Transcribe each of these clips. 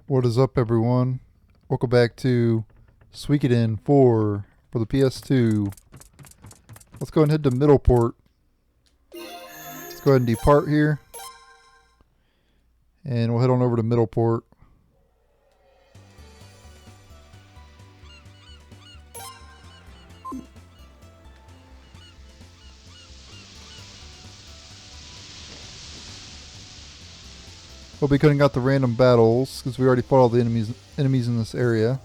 What is up, everyone? Welcome back to Suikoden IV for the PS2. Let's go ahead and head to Middleport. Let's go ahead and depart here. And we'll head on over to Middleport. We'll be cutting out the random battles because we already fought all the enemies in this area.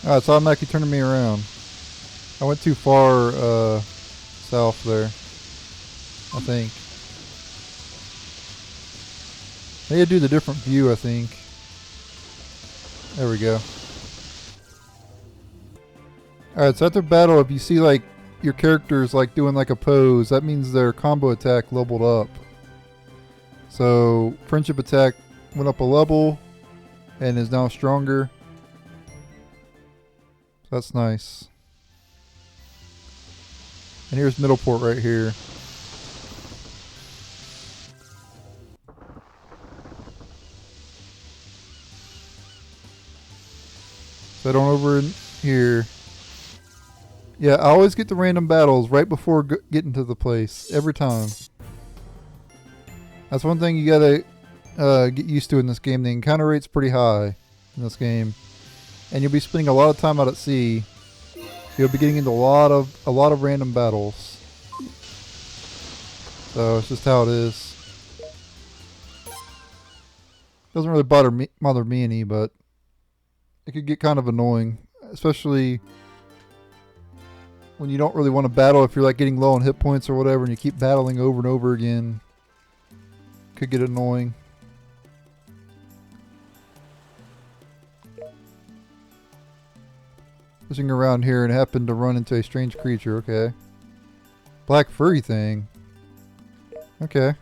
Alright, so I'm actually turning me around. I went too far south there, I think. I need to do the different view, I think. There we go. Alright, so after battle, if you see like your characters like doing like a pose, that means their combo attack leveled up. So friendship attack went up a level and is now stronger. So that's nice. And here's Middleport right here. So head on over in here. Yeah, I always get the random battles right before getting to the place. Every time. That's one thing you gotta get used to in this game. The encounter rate's pretty high in this game. And you'll be spending a lot of time out at sea. You'll be getting into a lot of random battles. So it's just how it is. Doesn't really bother me any, but it could get kind of annoying. Especially when you don't really want to battle, if you're like getting low on hit points or whatever and you keep battling over and over again. Could get annoying. Pushing around here and happened to run into a strange creature, okay. Black furry thing. Okay.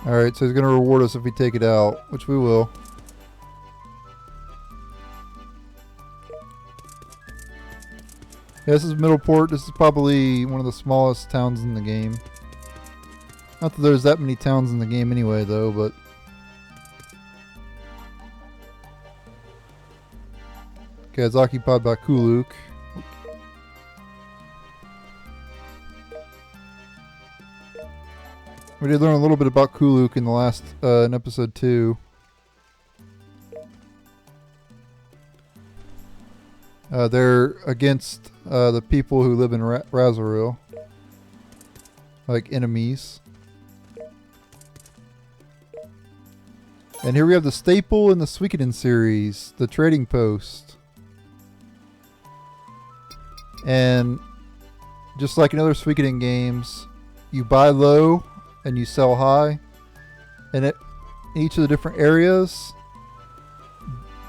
Alright, so he's going to reward us if we take it out, which we will. Yeah, this is Middleport. This is probably one of the smallest towns in the game. Not that there's that many towns in the game anyway, though, but... Okay, it's occupied by Kuluk. We did learn a little bit about Kuluk in the last, in episode 2. They're against the people who live in Razaril. Like enemies. And here we have the staple in the Suikoden series, the trading post. And just like in other Suikoden games, you buy low and you sell high. And in each of the different areas,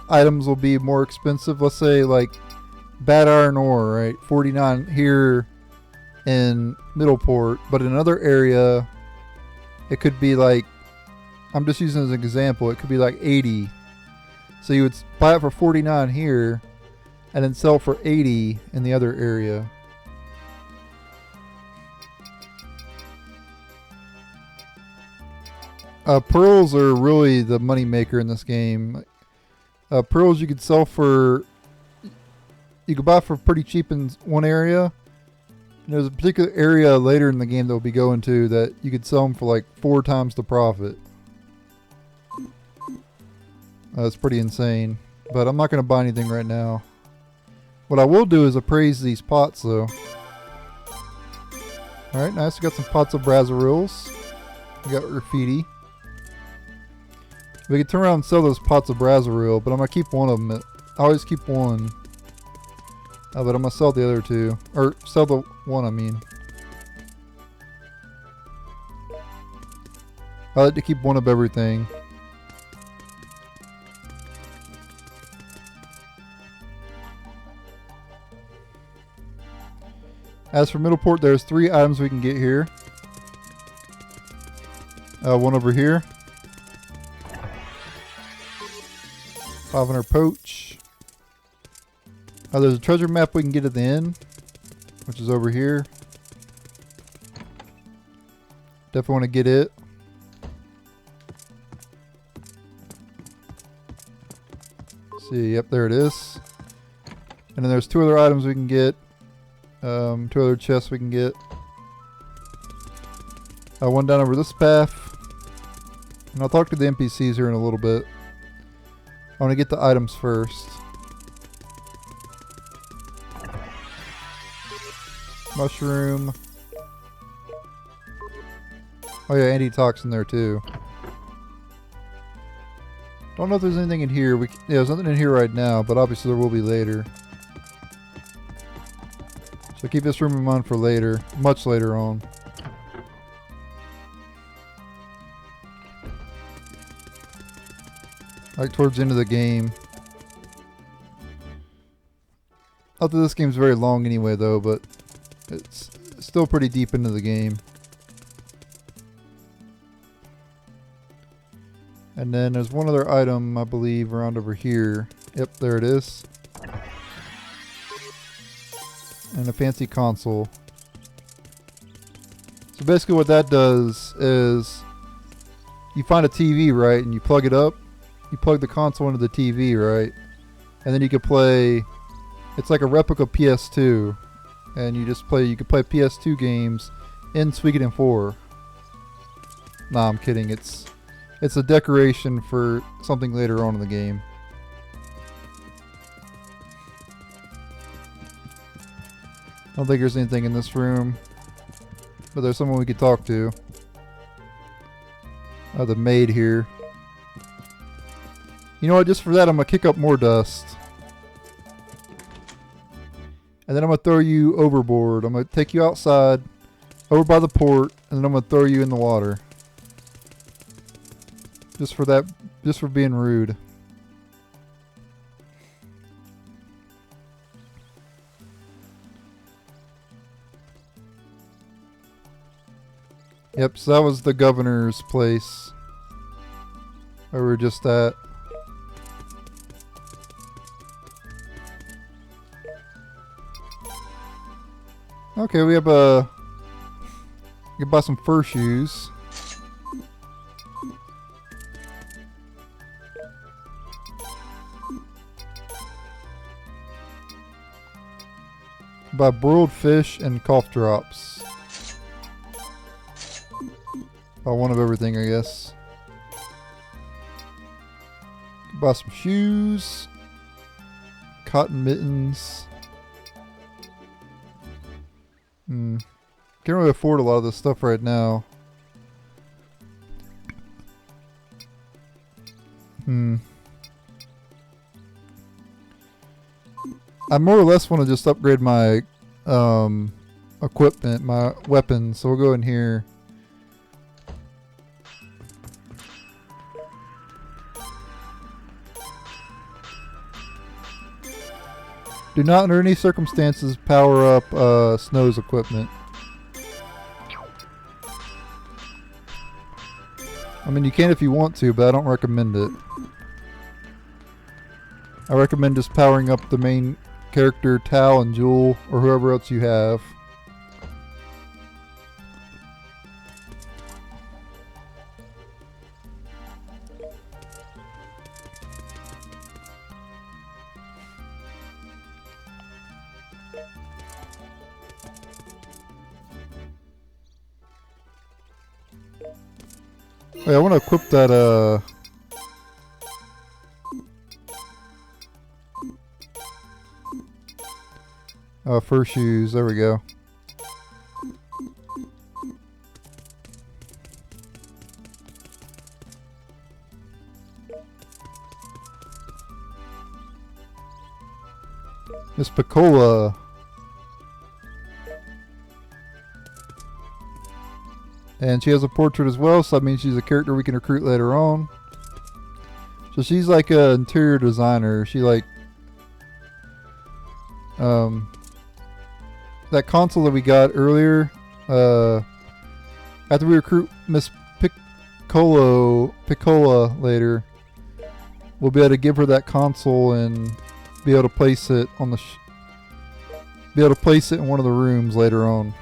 items will be more expensive. Let's say like bad iron ore, right? 49 here in Middleport, but in another area it could be like, I'm just using as an example, it could be like 80. So you would buy it for 49 here and then sell for 80 in the other area. Pearls are really the money maker in this game. Pearls you could sell for, you could buy for pretty cheap in one area. And there's a particular area later in the game that we'll be going to that you could sell them for like 4 times the profit. That's pretty insane. But I'm not going to buy anything right now. What I will do is appraise these pots though. Alright, nice. We got some pots of Brazarils. We got graffiti. We can turn around and sell those pots of Brazaril, but I'm going to keep one of them. I always keep one. But I'm going to sell the other 2. Or sell the one, I mean. I like to keep one of everything. As for Middleport, there's 3 items we can get here. One over here. 500 poach. There's a treasure map we can get at the end, which is over here. Definitely want to get it. See, yep, there it is. And then there's 2 other items we can get. 2 other chests we can get. One down over this path. And I'll talk to the NPCs here in a little bit. I want to get the items first. Mushroom. Oh yeah, antitoxin there too. Don't know if there's anything in here. Yeah, there's nothing in here right now, but obviously there will be later. So keep this room in mind for later, much later on. Like towards the end of the game. Not that this game's very long anyway though, but it's still pretty deep into the game. And then there's one other item, I believe, around over here. Yep, there it is. And a fancy console. So basically what that does is you find a TV, right, and you plug it up. You plug the console into the TV, right? And then you can play, it's like a replica PS2. And you can play PS2 games in Suikoden IV. Nah, I'm kidding. It's a decoration for something later on in the game. I don't think there's anything in this room. But there's someone we could talk to. The maid here. You know what, just for that I'm going to kick up more dust. And then I'm going to throw you overboard. I'm going to take you outside, over by the port, and then I'm going to throw you in the water. Just for that, just for being rude. Yep, so that was the governor's place. Where we were just at. Okay, we have you can buy some fur shoes. Buy broiled fish and cough drops. Buy one of everything, I guess. Buy some shoes. Cotton mittens. Can't really afford a lot of this stuff right now. I more or less want to just upgrade my equipment, my weapons. So we'll go in here. Do not under any circumstances power up Snow's equipment. I mean, you can if you want to, but I don't recommend it. I recommend just powering up the main character, Tal and Jewel, or whoever else you have. Wait, I want to equip that, fur shoes. There we go. Miss Piccola. And she has a portrait as well, so that means she's a character we can recruit later on. So she's like an interior designer. She like that console that we got earlier. After we recruit Miss Piccola later, we'll be able to give her that console and be able to place it on the be able to place it in one of the rooms later on.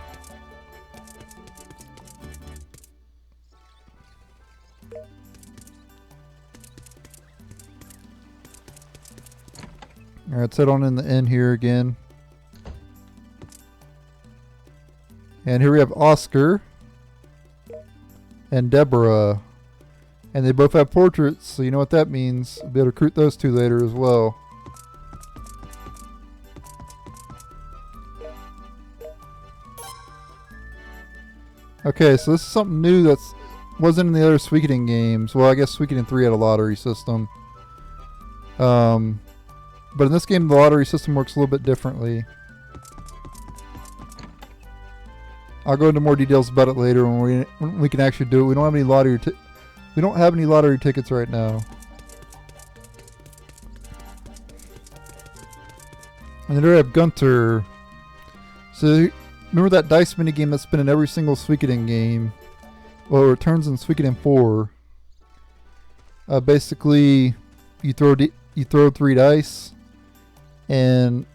Alright, let's head on in the inn here again. And here we have Oscar and Deborah. And they both have portraits, so you know what that means. We'll be able to recruit those two later as well. Okay, so this is something new that wasn't in the other Suikoden games. Well, I guess Suikoden 3 had a lottery system. But in this game, the lottery system works a little bit differently. I'll go into more details about it later when we can actually do it. We don't have any lottery tickets right now. And then we have Gunter. So remember that dice mini game that's been in every single Suikoden game? Well, it returns in Suikoden 4. Basically, you throw 3 dice, and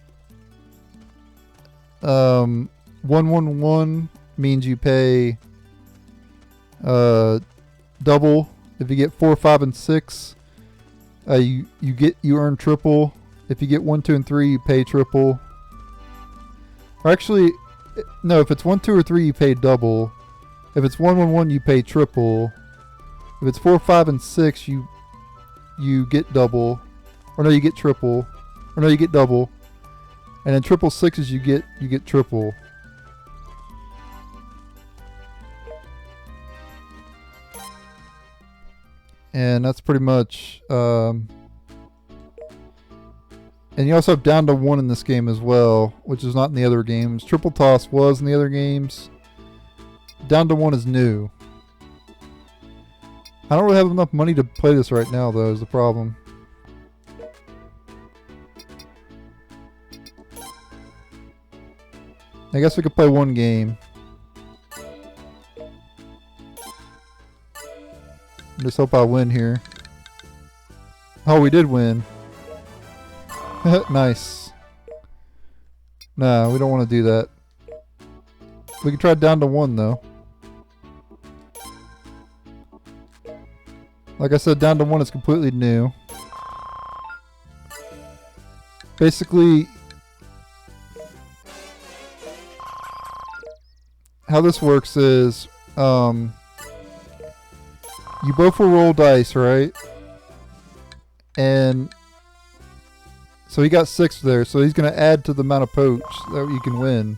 111 means you pay double. If you get 4, 5, and 6, you earn triple. If you get 1, 2, and 3, you pay triple. Or actually, no. If it's 1, 2, or 3, you pay double. If it's 1, 1, 1, you pay triple. If it's 4, 5, and 6, you get double. Or no, you get triple. Or no, you get double. And then triple sixes, you get triple. And that's pretty much. And you also have down to 1 in this game as well, which is not in the other games. Triple toss was in the other games. Down to 1 is new. I don't really have enough money to play this right now, though, is the problem. I guess we could play 1 game. Just hope I win here. Oh, we did win. Nice. Nah, we don't want to do that. We can try down to 1 though. Like I said, down to 1 is completely new. Basically, how this works is, you both will roll dice, right? And so he got 6 there, so he's going to add to the amount of poach that you can win.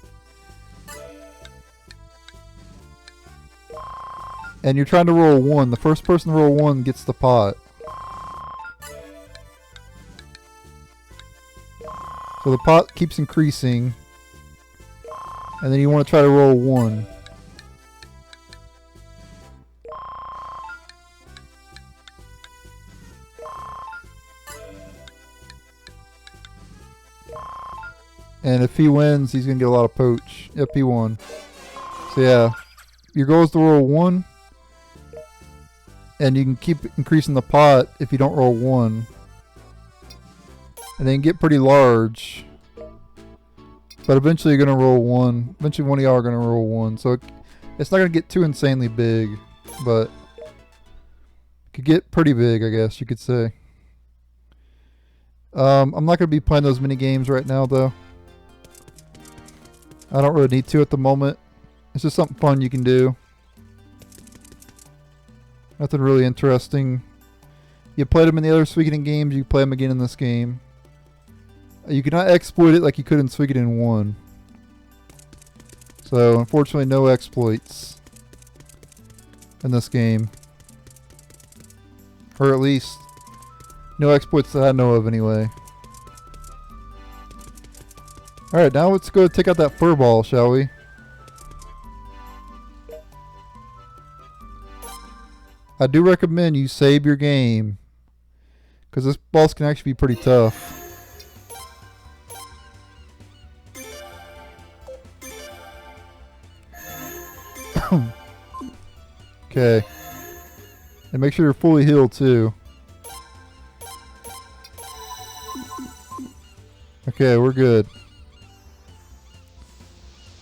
And you're trying to roll 1. The first person to roll 1 gets the pot. So the pot keeps increasing. And then you want to try to roll 1. And if he wins, he's going to get a lot of poach. Yep, he won. So yeah, your goal is to roll 1. And you can keep increasing the pot if you don't roll 1. And then get pretty large. But eventually you're going to roll 1. Eventually one of y'all are going to roll 1. So it's not going to get too insanely big. But it could get pretty big, I guess you could say. I'm not going to be playing those mini games right now, though. I don't really need to at the moment. It's just something fun you can do. Nothing really interesting. You played them in the other Suikoden games, you play them again in this game. You cannot exploit it like you could in Suikoden 1. So, unfortunately, no exploits in this game. Or at least, no exploits that I know of anyway. Alright, now let's go take out that fur ball, shall we? I do recommend you save your game, because this boss can actually be pretty tough. Okay. And make sure you're fully healed too. Okay, we're good.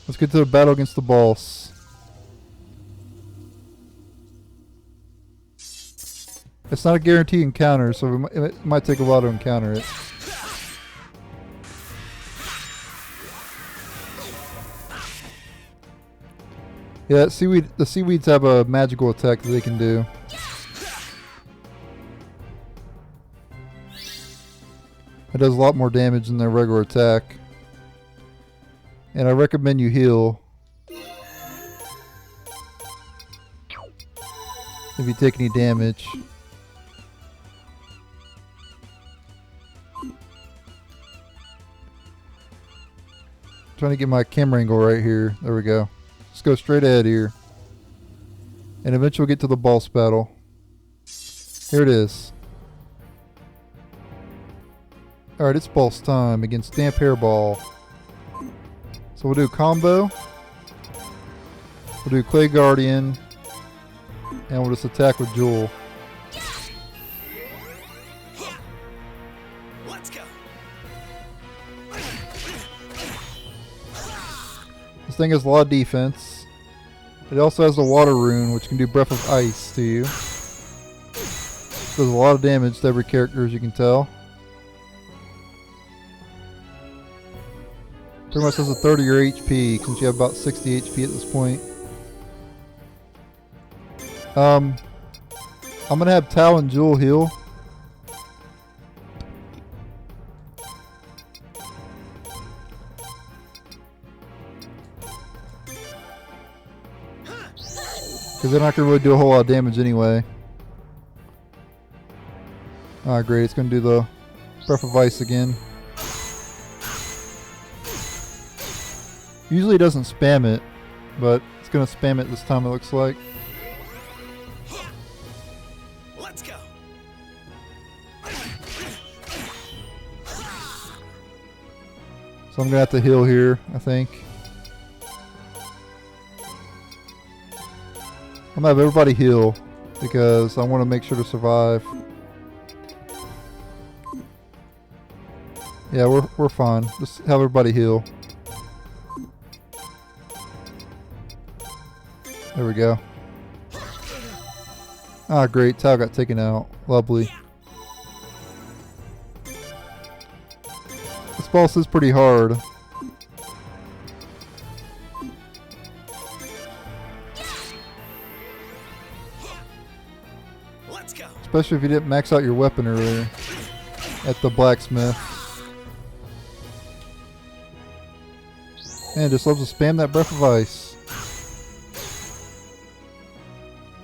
Let's get to the battle against the boss. It's not a guaranteed encounter, so it might take a while to encounter it. Yeah, the seaweeds have a magical attack that they can do. It does a lot more damage than their regular attack. And I recommend you heal if you take any damage. Trying to get my camera angle right here. There we go. Let's go straight ahead here. And eventually we'll get to the boss battle. Here it is. Alright, it's boss time against Damp Hairball. So we'll do a combo. We'll do Clay Guardian. And we'll just attack with Jewel. Let's go. This thing has a lot of defense. It also has the water rune, which can do Breath of Ice to you. Does a lot of damage to every character, as you can tell. Pretty much has a third of your HP, since you have about 60 HP at this point. I'm gonna have Tao and Jewel heal. Because they're not gonna really do a whole lot of damage anyway. Alright, great. It's gonna do the Breath of Ice again. Usually it doesn't spam it, but it's gonna spam it this time, it looks like. Let's go. So I'm gonna have to heal here, I think. I'm gonna have everybody heal because I want to make sure to survive. Yeah, we're fine. Just have everybody heal. There we go. Ah, great. Tao got taken out. Lovely. This boss is pretty hard. Let's go. Especially if you didn't max out your weapon earlier at the blacksmith. And just loves to spam that Breath of Ice.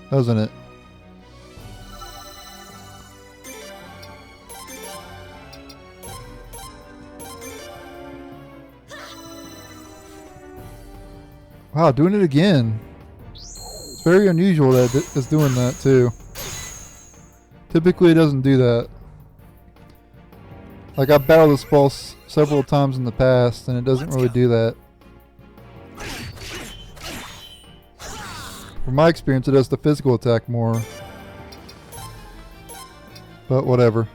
Doesn't it? Wow, doing it again. It's very unusual that it's doing that too. Typically it doesn't do that. Like I've battled this boss several times in the past and it doesn't really do that. From my experience, it does the physical attack more. But whatever.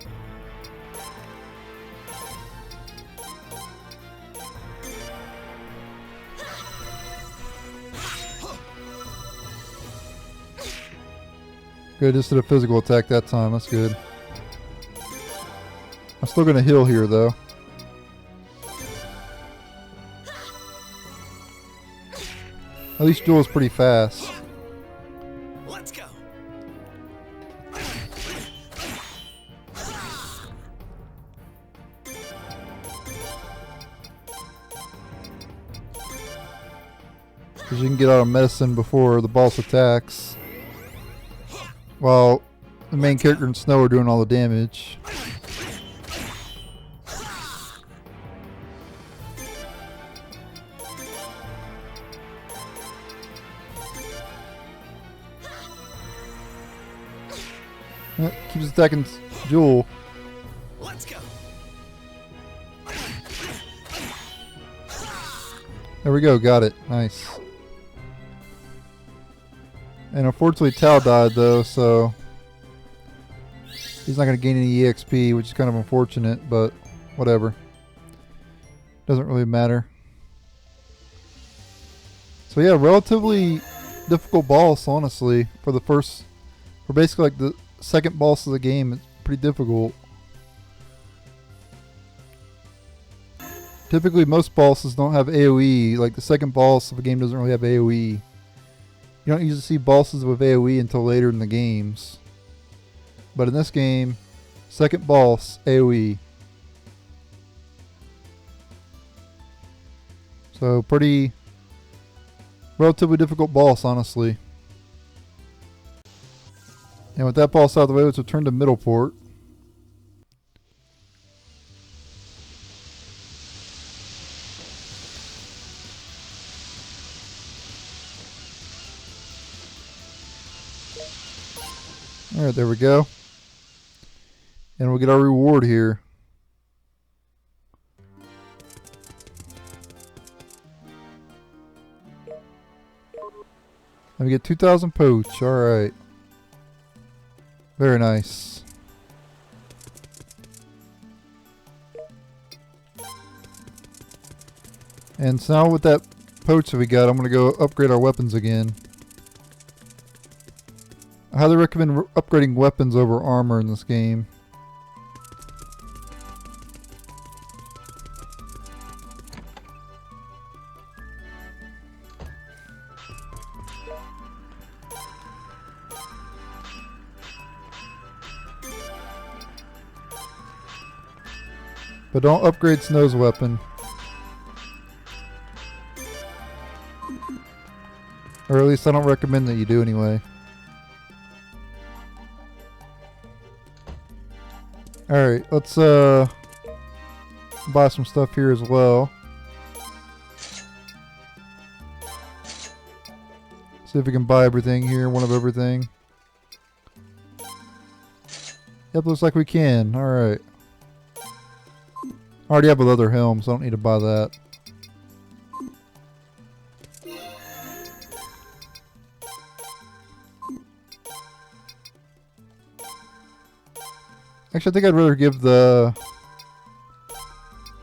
Good, just did a physical attack that time. That's good. I'm still going to heal here, though. At least Jewel's pretty fast. Let's go. Because you can get out of medicine before the boss attacks. While the main character and Snow are doing all the damage. Keeps attacking Jewel. Let's go. There we go, got it. Nice. And unfortunately Tao died though, so He's not going to gain any EXP, which is kind of unfortunate, but whatever. Doesn't really matter. So yeah, relatively difficult boss, honestly. For basically like the second boss of the game, it's pretty difficult. Typically most bosses don't have AoE, like the second boss of a game doesn't really have AoE. You don't usually see bosses with AoE until later in the games. But in this game, second boss, AoE. So pretty relatively difficult boss, honestly. And with that boss out of the way, let's return to Middleport. Alright, there we go. And we'll get our reward here. And we get 2,000 poach. Alright. Very nice. And so now with that poach that we got, I'm going to go upgrade our weapons again. I highly recommend upgrading weapons over armor in this game. But don't upgrade Snow's weapon. Or at least I don't recommend that you do anyway. Alright, let's buy some stuff here as well. See if we can buy everything here, one of everything. Yep, looks like we can. Alright. I already have a leather helm, so I don't need to buy that. Actually, I think I'd rather give the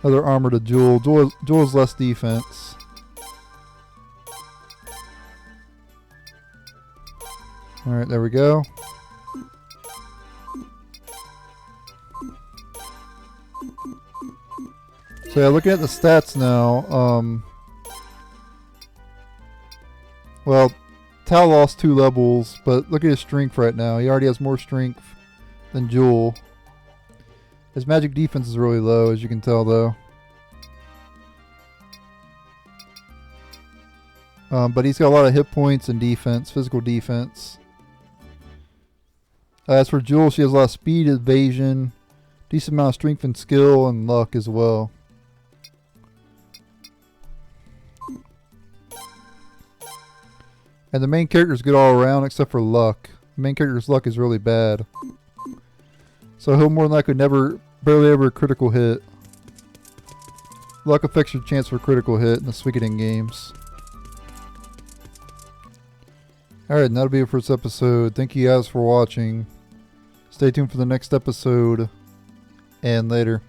other armor to Jewel. Jewel's less defense. Alright, there we go. So yeah, looking at the stats now, well, Tao lost 2 levels, but look at his strength right now. He already has more strength than Jewel. His magic defense is really low, as you can tell, though. But he's got a lot of hit points and defense, physical defense. As for Jewel, she has a lot of speed, evasion, decent amount of strength and skill, and luck as well. And the main character is good all around except for luck. The main character's luck is really bad. So he'll more than likely barely ever critical hit. Luck affects your chance for critical hit in the Suikoden games. Alright, and that'll be it for this episode. Thank you guys for watching. Stay tuned for the next episode. And later.